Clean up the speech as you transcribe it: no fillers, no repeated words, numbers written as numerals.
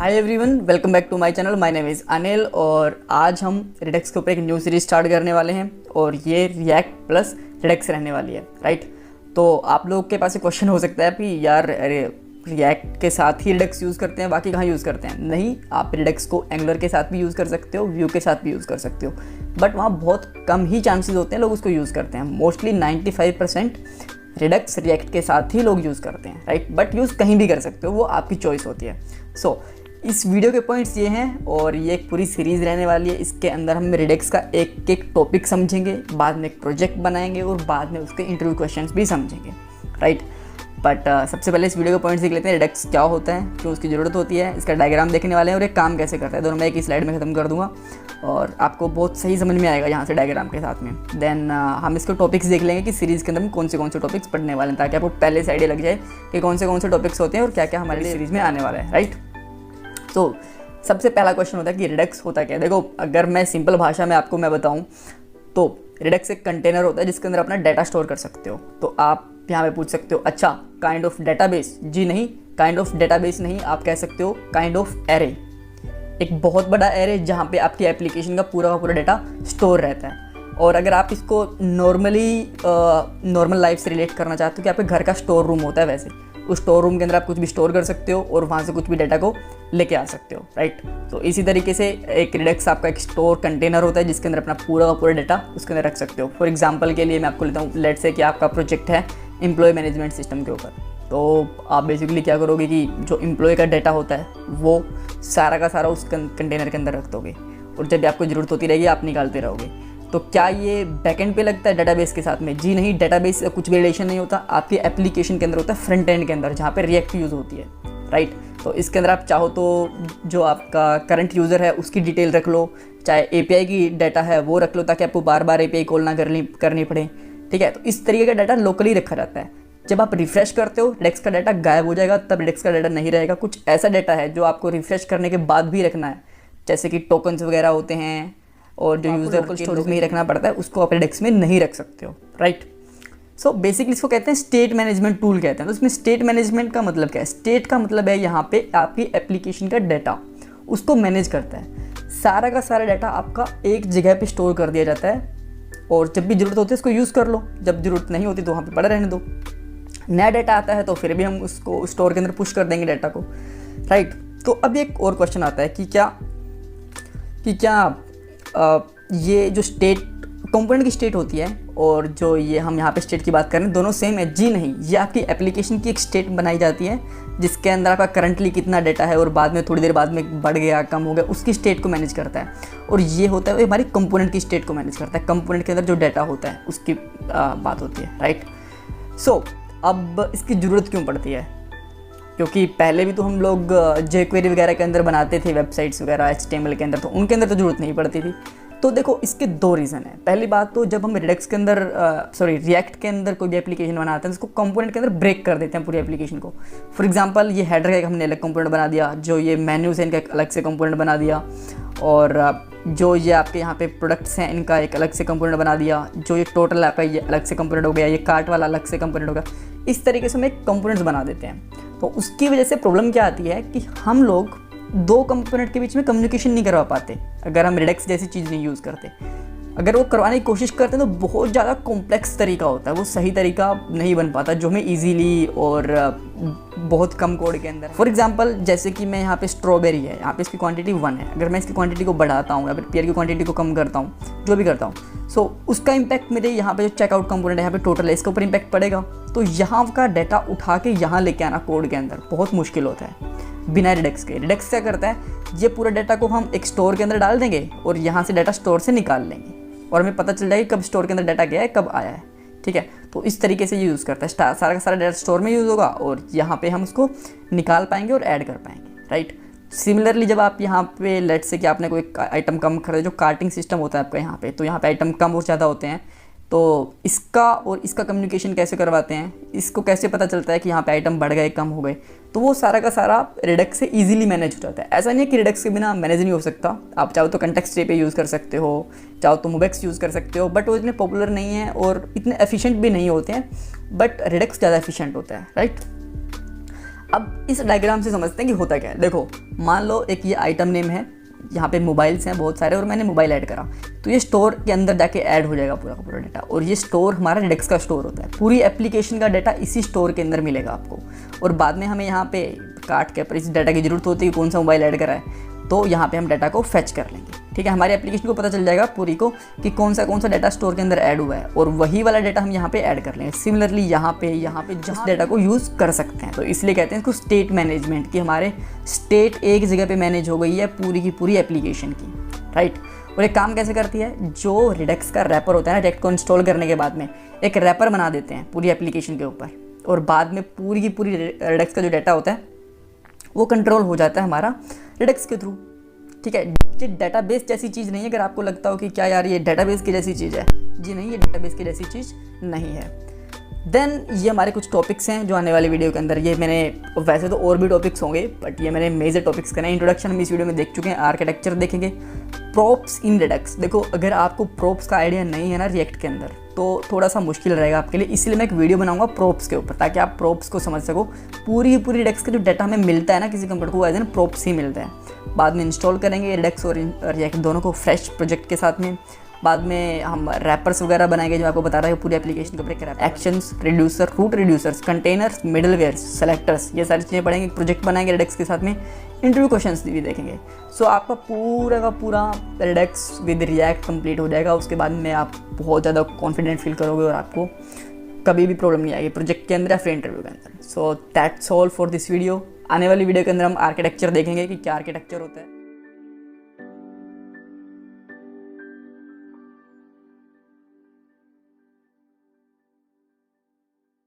Hi everyone, welcome back to my channel. My name is Anil और आज हम Redux के ऊपर एक न्यू सीरीज स्टार्ट करने वाले हैं और ये रिएक्ट प्लस रिडक्स रहने वाली है, राइट। तो आप लोगों के पास एक क्वेश्चन हो सकता है कि यार रिएक्ट के साथ ही रिडक्स यूज़ करते हैं, बाकी कहाँ यूज़ करते हैं। नहीं, आप रिडक्स को एंगुलर के साथ भी यूज़ कर सकते हो, व्यू के साथ भी यूज़ कर सकते हो, बट वहाँ बहुत कम ही चांसेस होते हैं लोग उसको यूज़ करते हैं। मोस्टली 95% रिडक्स रिएक्ट के साथ ही लोग यूज़ करते हैं, राइट। बट यूज़ कहीं भी कर सकते हो, वो आपकी चॉइस होती है। सो इस वीडियो के पॉइंट्स ये हैं और ये एक पूरी सीरीज़ रहने वाली है। इसके अंदर हम रिडक्स का एक एक टॉपिक समझेंगे, बाद में एक प्रोजेक्ट बनाएंगे और बाद में उसके इंटरव्यू क्वेश्चंस भी समझेंगे, राइट। बट सबसे पहले इस वीडियो के पॉइंट्स देख लेते हैं। रिडक्स क्या होता है, क्यों उसकी ज़रूरत होती है, इसका डायग्राम देखने वाले हैं और एक काम कैसे करता है। दोनों मैं एक ही स्लाइड में ख़त्म कर दूंगा और आपको बहुत सही समझ में आएगा यहाँ से डायग्राम के साथ में। देन हम इसके टॉपिक्स देख लेंगे कि सीरीज़ के अंदर हम कौन से टॉपिक्स पढ़ने वाले हैं, ताकि आपको पहले से आइडिया लग जाए कि कौन से टॉपिक्स होते हैं और क्या क्या हमारे लिए सीरीज़ में आने वाला है, राइट। तो सबसे पहला क्वेश्चन होता है कि रिडक्स होता क्या है। देखो, अगर मैं सिंपल भाषा में आपको मैं बताऊं तो रिडक्स एक कंटेनर होता है जिसके अंदर अपना डाटा स्टोर कर सकते हो। तो आप यहाँ पे पूछ सकते हो, अच्छा काइंड ऑफ डेटाबेस? जी नहीं, काइंड ऑफ डेटाबेस नहीं, आप कह सकते हो काइंड ऑफ एरे। एक बहुत बड़ा एरे जहाँ पे आपकी एप्लीकेशन का पूरा डाटा स्टोर रहता है। और अगर आप इसको नॉर्मल लाइफ से रिलेट करना चाहते हो कि आपके घर का स्टोर रूम होता है, वैसे उस स्टोर रूम के अंदर आप कुछ भी स्टोर कर सकते हो और वहाँ से कुछ भी डाटा को लेके आ सकते हो, राइट। तो इसी तरीके से एक रिडक्स आपका एक स्टोर कंटेनर होता है जिसके अंदर अपना पूरा डाटा उसके अंदर रख सकते हो। फॉर एग्जांपल के लिए मैं आपको लेता हूँ, लेट से कि आपका प्रोजेक्ट है एम्प्लॉय मैनेजमेंट सिस्टम के ऊपर। तो आप बेसिकली क्या करोगे कि जो एम्प्लॉय का डाटा होता है वो सारा का सारा उस कंटेनर के अंदर रख दोगे और जब भी आपको ज़रूरत होती रहेगी आप निकालते रहोगे। तो क्या ये बैकएंड पे लगता है डेटाबेस के साथ में? जी नहीं, डेटाबेस से कुछ भी रिलेशन नहीं होता। आपकी एप्लीकेशन के अंदर होता है फ्रंट एंड के अंदर, जहाँ पे रिएक्ट यूज़ होती है, राइट। तो इसके अंदर आप चाहो तो जो आपका करंट यूज़र है उसकी डिटेल रख लो, चाहे एपीआई की डाटा है वो रख लो, ताकि आपको बार बार एपीआई कॉल ना करनी पड़े, ठीक है। तो इस तरीके का डाटा लोकली रखा जाता है। जब आप रिफ्रेश करते हो रिडक्स का डाटा गायब हो जाएगा, तब रिडक्स का डाटा नहीं रहेगा। कुछ ऐसा डाटा है जो आपको रिफ्रेश करने के बाद भी रखना है, जैसे कि टोकन्स वगैरह होते हैं और जो यूज़र को स्टोरेज में ही रखना पड़ता है, उसको आप रिडक्स में नहीं रख सकते हो, राइट। सो बेसिकली इसको कहते हैं स्टेट मैनेजमेंट टूल कहते हैं। तो इसमें स्टेट मैनेजमेंट का मतलब क्या है? स्टेट का मतलब है यहाँ पे आपकी एप्लीकेशन का डाटा, उसको मैनेज करता है। सारा का सारा डाटा आपका एक जगह पे स्टोर कर दिया जाता है और जब भी ज़रूरत होती है उसको यूज़ कर लो, जब ज़रूरत नहीं होती तो वहाँ पे पड़ा रहने दो। नया डाटा आता है तो फिर भी हम उसको स्टोर के अंदर पुश कर देंगे डाटा को, राइट। तो अब एक और क्वेश्चन आता है कि क्या ये जो स्टेट कंपोनेंट की स्टेट होती है और जो ये हम यहाँ पे स्टेट की बात कर रहे हैं, दोनों सेम है? जी नहीं, ये आपकी एप्लीकेशन की एक स्टेट बनाई जाती है जिसके अंदर आपका करंटली कितना डाटा है और बाद में थोड़ी देर बाद में बढ़ गया कम हो गया, उसकी स्टेट को मैनेज करता है। और ये होता है हमारी कंपोनेंट की स्टेट को मैनेज करता है। कंपोनेंट के अंदर जो डाटा होता है उसकी बात होती है, राइट। सो अब इसकी ज़रूरत क्यों पड़ती है? क्योंकि पहले भी तो हम लोग jQuery वगैरह के अंदर बनाते थे वेबसाइट्स वगैरह HTML के अंदर, तो उनके अंदर तो ज़रूरत नहीं पड़ती थी। तो देखो, इसके दो रीज़न है। पहली बात तो जब हम रिडक्स के अंदर रिएक्ट के अंदर कोई भी एप्लीकेशन बनाते हैं, उसको कंपोनेंट के अंदर ब्रेक कर देते हैं पूरी एप्लीकेशन को। फॉर एग्जांपल, ये हेडर का एक हमने अलग कंपोनेंट बना दिया, जो ये मेन्यूज है इनका एक अलग से कंपोनेंट बना दिया, और जो ये आपके यहाँ पे प्रोडक्ट्स हैं इनका एक अलग से कंपोनेंट बना दिया, जो ये टोटल ऐप है ये अलग से कंपोनेंट हो गया, ये कार्ट वाला अलग से कंपोनेंट होगा। इस तरीके से हम एक कंपोनेंट्स बना देते हैं। तो उसकी वजह से प्रॉब्लम क्या आती है कि हम लोग दो कंपोनेंट के बीच में कम्युनिकेशन नहीं करवा पाते अगर हम रिडक्स जैसी चीज़ नहीं यूज़ करते। अगर वो करवाने की कोशिश करते हैं तो बहुत ज़्यादा कॉम्प्लेक्स तरीका होता है, वो सही तरीका नहीं बन पाता जो हमें ईजीली और बहुत कम कोड के अंदर। फॉर एग्जांपल, जैसे कि मैं यहाँ पे स्ट्रॉबेरी है, यहाँ पे इसकी क्वांटिटी 1 है, अगर मैं इसकी क्वांटिटी को बढ़ाता हूँ या फिर पेयर की क्वांटिटी को कम करता हूँ, जो भी करता हूँ, सो उसका इम्पैक्ट मेरे यहाँ पे जो चेकआउट कंपोनेंट है यहाँ पे टोटल है, इसके ऊपर इम्पैक्ट पड़ेगा। तो यहाँ का डाटा उठा के यहाँ लेके आना कोड के अंदर बहुत मुश्किल होता है बिना रिडक्स के। रिडक्स क्या करता है, ये पूरा डाटा को हम एक स्टोर के अंदर डाल देंगे और यहाँ से डाटा स्टोर से निकाल लेंगे और हमें पता चल जाएगा कब स्टोर के अंदर डाटा गया है, कब आया है, ठीक है। तो इस तरीके से ये यूज़ करता है। सारा का सारा डाटा स्टोर में यूज़ होगा और यहाँ पे हम उसको निकाल पाएंगे और ऐड कर पाएंगे, राइट। सिमिलरली जब आप यहाँ पे लेट्स से कि आपने कोई आइटम कम खरीदा, जो कार्टिंग सिस्टम होता है आपका यहाँ पे, तो यहाँ पे आइटम कम और ज़्यादा होते हैं, तो इसका और इसका कम्युनिकेशन कैसे करवाते हैं, इसको कैसे पता चलता है कि यहाँ पे आइटम बढ़ गए कम हो गए, तो वो सारा का सारा रिडक्स से इजीली मैनेज हो जाता है। ऐसा नहीं है कि रिडक्स के बिना मैनेज नहीं हो सकता। आप चाहो तो कंटेक्स्ट पे यूज़ कर सकते हो, चाहो तो मोबेक्स यूज़ कर सकते हो, बट वो इतने पॉपुलर नहीं है और इतने एफिशिएंट भी नहीं होते हैं, बट रिडक्स ज़्यादा एफिशिएंट होता है, राइट। अब इस डायग्राम से समझते हैं कि होता क्या है। देखो मान लो एक ये आइटम नेम है, यहाँ पे मोबाइल्स हैं बहुत सारे और मैंने मोबाइल ऐड करा, तो ये स्टोर के अंदर जाके ऐड हो जाएगा पूरा का पूरा डाटा। और ये स्टोर हमारा रिडेक्स का स्टोर होता है, पूरी एप्लीकेशन का डाटा इसी स्टोर के अंदर मिलेगा आपको। और बाद में हमें यहाँ पे काट के पर इस डाटा की जरूरत होती है, कौन सा मोबाइल ऐड करा है, तो यहाँ पे हम डाटा को फेच कर लेंगे। ठीक है, हमारी एप्लीकेशन को पता चल जाएगा पूरी को कि कौन सा डाटा स्टोर के अंदर ऐड हुआ है, और वही वाला डाटा हम यहाँ पे ऐड कर लेंगे। सिमिलरली यहाँ पे जस्ट डाटा को यूज़ कर सकते हैं। तो इसलिए कहते हैं इसको स्टेट मैनेजमेंट, कि हमारे स्टेट एक जगह पे मैनेज हो गई है पूरी की पूरी एप्लीकेशन की, राइट। और एक काम कैसे करती है, जो रिडेक्स का रैपर होता है ना, रिडेक्स को इंस्टॉल करने के बाद में एक रैपर बना देते हैं पूरी एप्लीकेशन के ऊपर, और बाद में पूरी की पूरी रिडेक्स का जो डाटा होता है वो कंट्रोल हो जाता है हमारा रिडेक्स के थ्रू। ठीक है, ये डेटाबेस जैसी चीज़ नहीं है। अगर आपको लगता हो कि क्या यार ये डेटाबेस की जैसी चीज़ है, जी नहीं, ये डेटाबेस की जैसी चीज़ नहीं है। देन ये हमारे कुछ टॉपिक्स हैं जो आने वाले वीडियो के अंदर, ये मैंने वैसे तो और भी टॉपिक्स होंगे बट ये मैंने मेजर टॉपिक्स करना है। इंट्रोडक्शन हम इस वीडियो में देख चुके हैं, आर्किटेक्चर देखेंगे, प्रॉप्स इन रिडेक्स। देखो अगर आपको प्रॉप्स का आइडिया नहीं है ना रिएक्ट के अंदर, तो थोड़ा सा मुश्किल रहेगा आपके लिए, इसलिए मैं एक वीडियो बनाऊंगा प्रॉप्स के ऊपर, ताकि आप प्रॉप्स को समझ सको। पूरी रिडेक्स का जो डाटा हमें मिलता है ना किसी कंप्यूटर को, एज एन प्रॉप्स ही मिलता है। बाद में इंस्टॉल करेंगे रिडेक्स और रिएक्ट दोनों को फ्रेश प्रोजेक्ट के साथ में। बाद में हम रैपर्स वगैरह बनाएंगे, जो आपको बता रहा है पूरी एप्लीकेशन के ऊपर। Actions, reducer, root reducers, containers, middlewares, selectors, ये सारी चीज़ें पढ़ेंगे। प्रोजेक्ट बनाएंगे रिडेक्स के साथ में, इंटरव्यू क्वेश्चंस भी देखेंगे। सो आपका पूरा का पूरा रिडेक्स विद रिएक्ट कंप्लीट हो जाएगा। उसके बाद में आप बहुत ज़्यादा कॉन्फिडेंट फील करोगे और आपको कभी भी प्रॉब्लम नहीं आएगी प्रोजेक्ट के अंदर या फिर इंटरव्यू के अंदर। So that's all for this video. आने वाली वीडियो के अंदर हम आर्किटेक्चर देखेंगे कि क्या आर्किटेक्चर होता है।